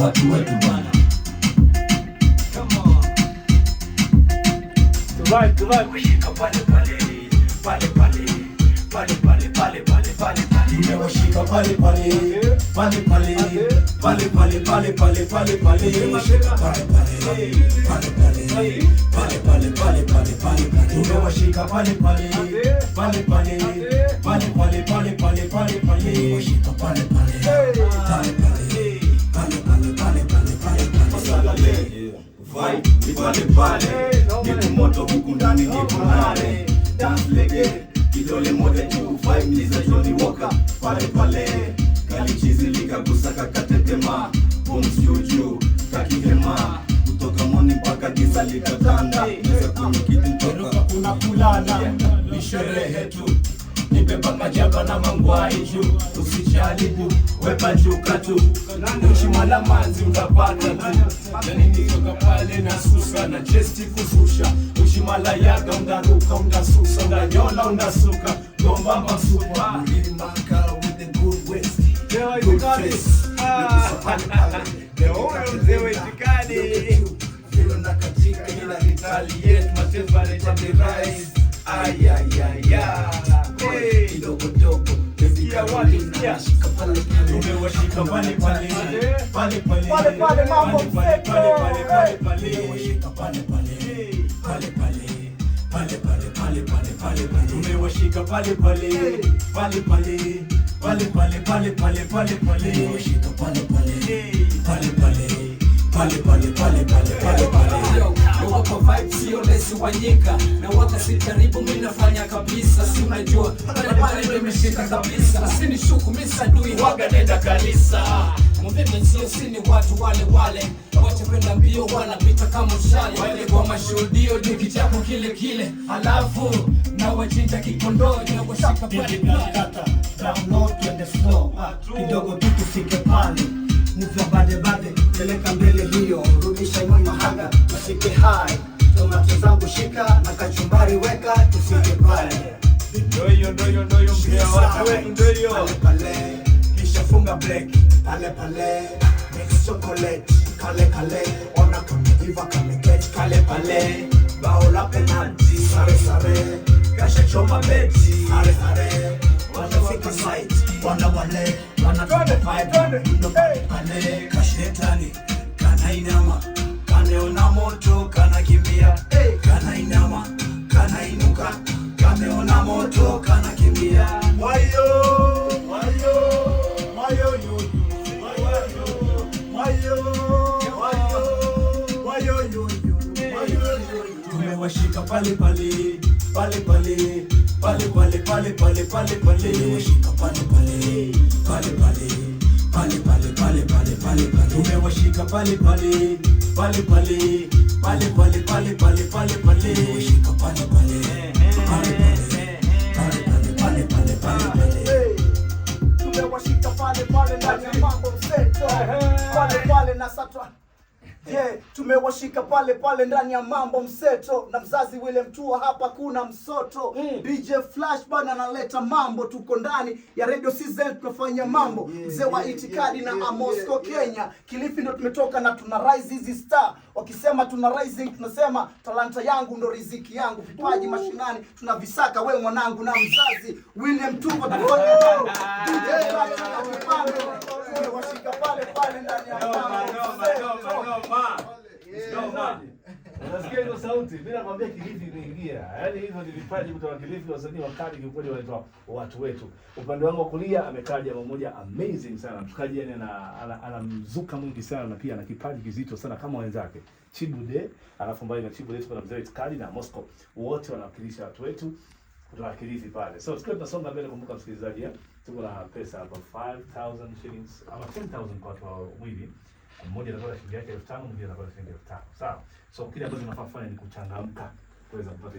watu wetu bana. Washika pale pale pale pale pale pale pale pale pale pale, tumewashika pale pale pale pale pale pale pale pale pale pale, tumewashika pale pale pale pale pale pale pale pale pale, tumewashika pale pale pale pale pale pale pale pale pale pale, tumewashika pale pale pale pale pale pale pale pale pale. Vibe ni pale pale, nipo moto huku ndani nipo nane, dance lege kidole moja juu, vibe ni za Johnny Walker pale pale, kali chizi likagusa kakatetema, pumzi juu juu kakihema, kutoka moni mpaka giza likatanda, neza kwenye kiti mtoka kuna kulala, ni sherehe tu, nibeba majaba na mangwai juu, usijaribu wepa juka tu, uchimala manzi unapata tu, yani nitoka pale na susa na chesti kususha, uchimala yaga undaruka undasusa, undanyola undasuka, gomba masupa ulimaka with the good waist, good face, mzewe itikadi vilo na katika ila retaliate, mateva retali rise, ayayaya kidogo dogo tumewashika pale pale pale pale pale mambo pale pale pale pale, tumewashika pale pale pale pale pale pale pale pale pale, tumewashika pale pale pale pale pale pale pale pale pale, tumewashika pale pale pale pale pale pale pale pale pale. Wako vibe sio lesi wanyika, na waka sitaribu mimi nafanya kabisa, si unajua pale pale ndio imeshika kabisa, sini shuku misa dui waga nenda kanisa, mvimbe sio sini watu wale wale, wote kwenda mbio wanapita kama mshale, wale kwa mashuhudio ni kichapo kile kile, halafu na wachinja kikondoo na kushika pale kata download twende slow, kidogo tukifike pale mvua bade bade, peleka mbele hiyo, rudisha nyuma haga, usike high, tomato zangu shika na kachumbari weka, tufike pale. Ndoyo mbea watu wetu ndoyo pale pale, kisha funga break pale pale, mix chocolate kale kale, ona kama iva kame get kale pale, bao la penalty sare sare, kasha choma beti sare sare, wanafika site wana wale wanatoka pale, kashetani kana inama, kaneona moto kana kimbia, kana inama kana inuka, kameona moto kana kimbia, wayo wayo wayo yo wayo wayo wayo yo wayo, tumewashika pale pale pale pale pale pale pale pale pale pale, tumewashika pale pale pale pale pale pale pale pale pale, tumewashika pale pale pale pale pale pale pale pale pale pale, tumewashika pale pale pale pale pale pale pale pale, tumewashika pale pale ndani ya mambo mseto pale pale na satwa. Tumewashika pale pale ndani ya mambo mseto na mzazi wile mtua, hapa kuna msoto. DJ Flash bana analeta mambo, tuko ndani ya Radio Season tunafanya mambo. Mzee wa itikadi na Amosco Kenya, Kilifi ndo tumetoka na tuna rise hizi star. Wakisema tuna rising tunasema talanta yangu ndo riziki yangu, vipaji mashinani tunavisaka, wewe mwanangu na mzazi William Tuko tufanye DJ Flash na kipande. Tumewashika pale pale ndani ya mambo. Unasikia hizo sauti? Mimi nakwambia Kilifi imeingia. Yaani hizo ni vipaji kutoka Kilifi, wasanii wakali kiukweli wanaitwa watu wetu. Upande wangu wa kulia amekaa jamaa mmoja amazing sana. Mtukaji yani ana mzuka mwingi sana na pia ana kipaji kizito sana kama wenzake. Chibude, alafu mbali na Chibude tuko na Mzee Itikadi na Moscow. Wote wanawakilisha watu wetu kutoka Kilifi pale. So tukiwa tunasonga mbele, kumbuka msikilizaji, tuko na pesa hapa 5,000 shillings ama 10,000 kwa watu wawili. Mmoja anapata shilingi yake 5,000, mwingine anapata shilingi 5,000. Sawa. So kile ambacho tunafaa kufanya ni kuchangamka kuweza kupata